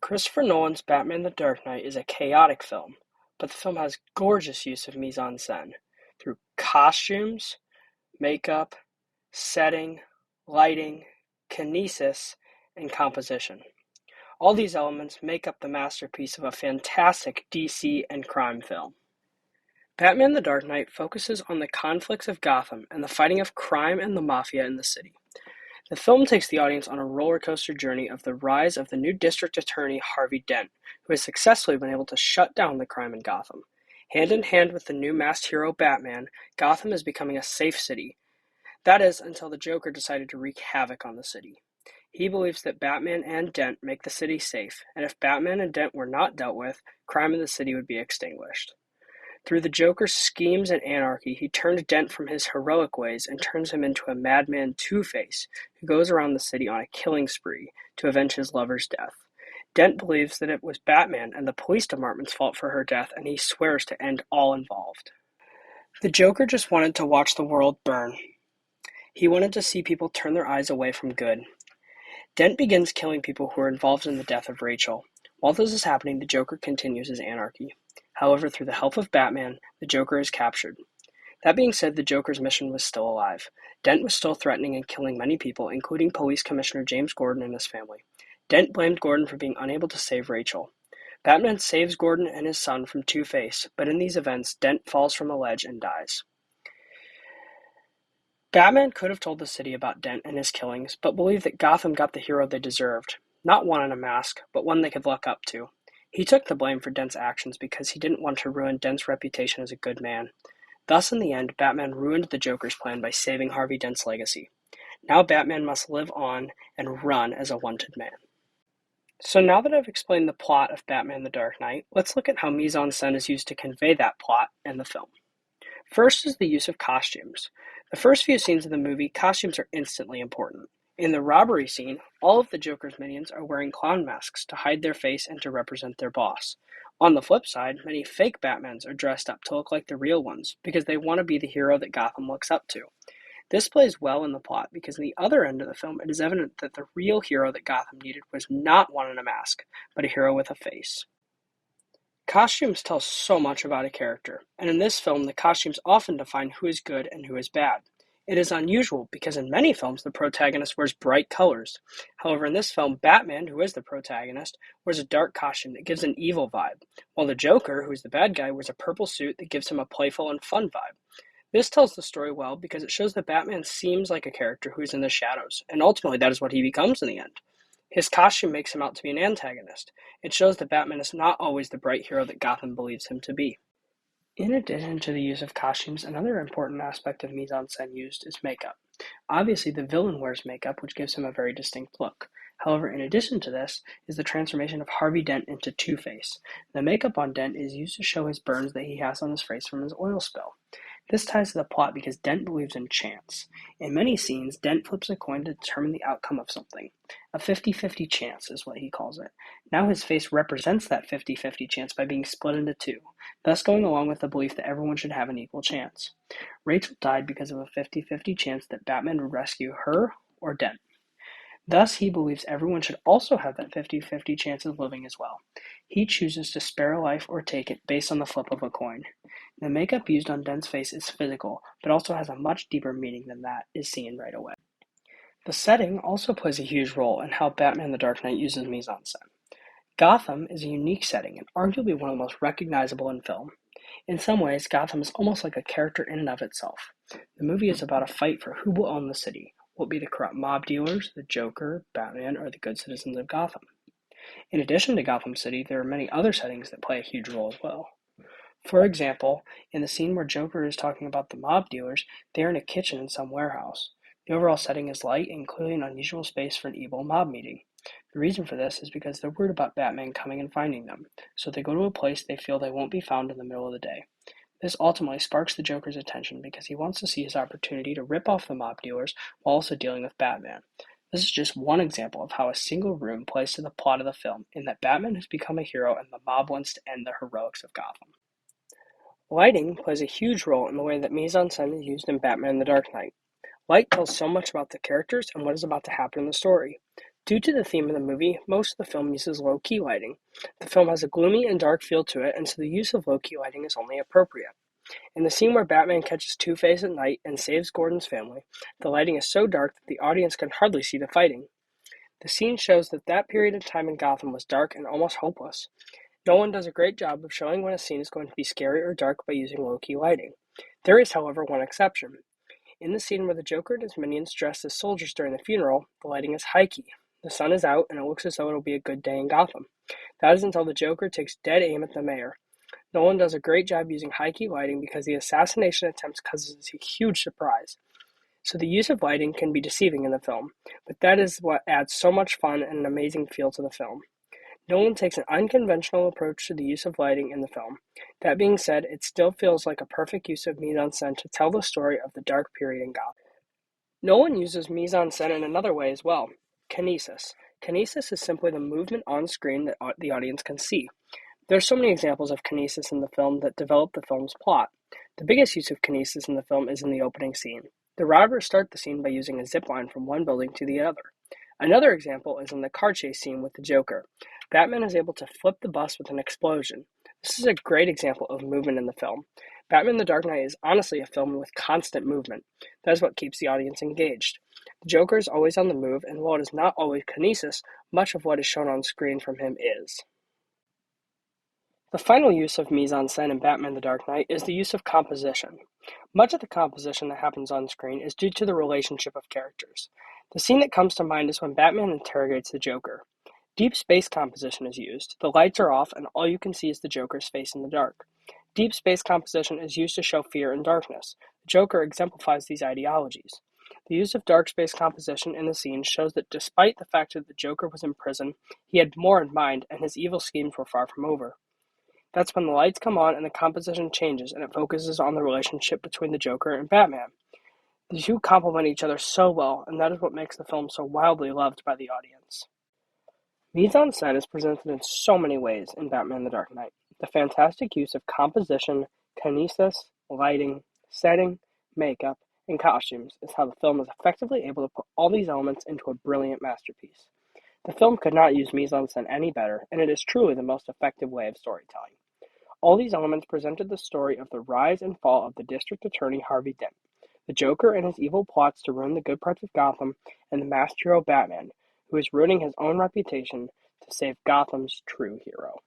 Christopher Nolan's Batman the Dark Knight is a chaotic film, but the film has gorgeous use of mise-en-scène through costumes, makeup, setting, lighting, kinesis, and composition. All these elements make up the masterpiece of a fantastic DC and crime film. Batman the Dark Knight focuses on the conflicts of Gotham and the fighting of crime and the mafia in the city. The film takes the audience on a roller coaster journey of the rise of the new district attorney Harvey Dent, who has successfully been able to shut down the crime in Gotham. Hand in hand with the new masked hero Batman, Gotham is becoming a safe city. That is, until the Joker decided to wreak havoc on the city. He believes that Batman and Dent make the city safe, and if Batman and Dent were not dealt with, crime in the city would be extinguished. Through the Joker's schemes and anarchy, he turned Dent from his heroic ways and turns him into a madman Two-Face, who goes around the city on a killing spree to avenge his lover's death. Dent believes that it was Batman and the police department's fault for her death, and he swears to end all involved. The Joker just wanted to watch the world burn. He wanted to see people turn their eyes away from good. Dent begins killing people who are involved in the death of Rachel. While this is happening, the Joker continues his anarchy. However, through the help of Batman, the Joker is captured. That being said, the Joker's mission was still alive. Dent was still threatening and killing many people, including Police Commissioner James Gordon and his family. Dent blamed Gordon for being unable to save Rachel. Batman saves Gordon and his son from Two-Face, but in these events, Dent falls from a ledge and dies. Batman could have told the city about Dent and his killings, but believed that Gotham got the hero they deserved. Not one in a mask, but one they could look up to. He took the blame for Dent's actions because he didn't want to ruin Dent's reputation as a good man. Thus, in the end, Batman ruined the Joker's plan by saving Harvey Dent's legacy. Now Batman must live on and run as a wanted man. So now that I've explained the plot of Batman the Dark Knight, let's look at how mise-en-scène is used to convey that plot in the film. First is the use of costumes. The first few scenes of the movie, costumes are instantly important. In the robbery scene, all of the Joker's minions are wearing clown masks to hide their face and to represent their boss. On the flip side, many fake Batmans are dressed up to look like the real ones because they want to be the hero that Gotham looks up to. This plays well in the plot because in the other end of the film, it is evident that the real hero that Gotham needed was not one in a mask, but a hero with a face. Costumes tell so much about a character, and in this film, the costumes often define who is good and who is bad. It is unusual because in many films the protagonist wears bright colors. However, in this film, Batman, who is the protagonist, wears a dark costume that gives an evil vibe, while the Joker, who is the bad guy, wears a purple suit that gives him a playful and fun vibe. This tells the story well because it shows that Batman seems like a character who is in the shadows, and ultimately that is what he becomes in the end. His costume makes him out to be an antagonist. It shows that Batman is not always the bright hero that Gotham believes him to be. In addition to the use of costumes, another important aspect of mise-en-scène used is makeup. Obviously, the villain wears makeup, which gives him a very distinct look. However, in addition to this is the transformation of Harvey Dent into Two-Face. The makeup on Dent is used to show his burns that he has on his face from his oil spill. This ties to the plot because Dent believes in chance. In many scenes, Dent flips a coin to determine the outcome of something. A 50-50 chance is what he calls it. Now his face represents that 50-50 chance by being split into two, thus going along with the belief that everyone should have an equal chance. Rachel died because of a 50-50 chance that Batman would rescue her or Dent. Thus, he believes everyone should also have that 50-50 chance of living as well. He chooses to spare a life or take it based on the flip of a coin. The makeup used on Dent's face is physical, but also has a much deeper meaning than that is seen right away. The setting also plays a huge role in how Batman the Dark Knight uses mise-en-scène. Gotham is a unique setting and arguably one of the most recognizable in film. In some ways, Gotham is almost like a character in and of itself. The movie is about a fight for who will own the city. Will it be the corrupt mob dealers, the Joker, Batman, or the good citizens of Gotham? In addition to Gotham City, there are many other settings that play a huge role as well. For example, in the scene where Joker is talking about the mob dealers, they are in a kitchen in some warehouse. The overall setting is light and clearly an unusual space for an evil mob meeting. The reason for this is because they're worried about Batman coming and finding them, so they go to a place they feel they won't be found in the middle of the day. This ultimately sparks the Joker's attention because he wants to see his opportunity to rip off the mob dealers while also dealing with Batman. This is just one example of how a single room plays to the plot of the film, in that Batman has become a hero and the mob wants to end the heroics of Gotham. Lighting plays a huge role in the way that mise-en-scène is used in Batman the Dark Knight. Light tells so much about the characters and what is about to happen in the story. Due to the theme of the movie, most of the film uses low-key lighting. The film has a gloomy and dark feel to it, and so the use of low-key lighting is only appropriate. In the scene where Batman catches Two-Face at night and saves Gordon's family, the lighting is so dark that the audience can hardly see the fighting. The scene shows that that period of time in Gotham was dark and almost hopeless. Nolan does a great job of showing when a scene is going to be scary or dark by using low-key lighting. There is, however, one exception. In the scene where the Joker and his minions dressed as soldiers during the funeral, the lighting is high-key. The sun is out, and it looks as though it'll be a good day in Gotham. That is until the Joker takes dead aim at the mayor. Nolan does a great job using high-key lighting because the assassination attempt causes a huge surprise. So the use of lighting can be deceiving in the film, but that is what adds so much fun and an amazing feel to the film. Nolan takes an unconventional approach to the use of lighting in the film. That being said, it still feels like a perfect use of mise-en-scène to tell the story of the dark period in Gotham. Nolan uses mise-en-scène in another way as well, kinesis. Kinesis is simply the movement on screen that the audience can see. There are so many examples of kinesis in the film that develop the film's plot. The biggest use of kinesis in the film is in the opening scene. The robbers start the scene by using a zip line from one building to the other. Another example is in the car chase scene with the Joker. Batman is able to flip the bus with an explosion. This is a great example of movement in the film. Batman the Dark Knight is honestly a film with constant movement. That is what keeps the audience engaged. The Joker is always on the move, and while it is not always kinesis, much of what is shown on screen from him is. The final use of mise-en-scène in Batman the Dark Knight is the use of composition. Much of the composition that happens on screen is due to the relationship of characters. The scene that comes to mind is when Batman interrogates the Joker. Deep space composition is used. The lights are off and all you can see is the Joker's face in the dark. Deep space composition is used to show fear and darkness. The Joker exemplifies these ideologies. The use of dark space composition in the scene shows that despite the fact that the Joker was in prison, he had more in mind and his evil schemes were far from over. That's when the lights come on and the composition changes and it focuses on the relationship between the Joker and Batman. The two complement each other so well, and that is what makes the film so wildly loved by the audience. Mise-en-scène is presented in so many ways in Batman the Dark Knight. The fantastic use of composition, kinesis, lighting, setting, makeup, and costumes is how the film is effectively able to put all these elements into a brilliant masterpiece. The film could not use mise-en-scène any better, and it is truly the most effective way of storytelling. All these elements presented the story of the rise and fall of the District Attorney Harvey Dent, the Joker and his evil plots to ruin the good parts of Gotham, and the masked hero Batman, who is ruining his own reputation to save Gotham's true hero.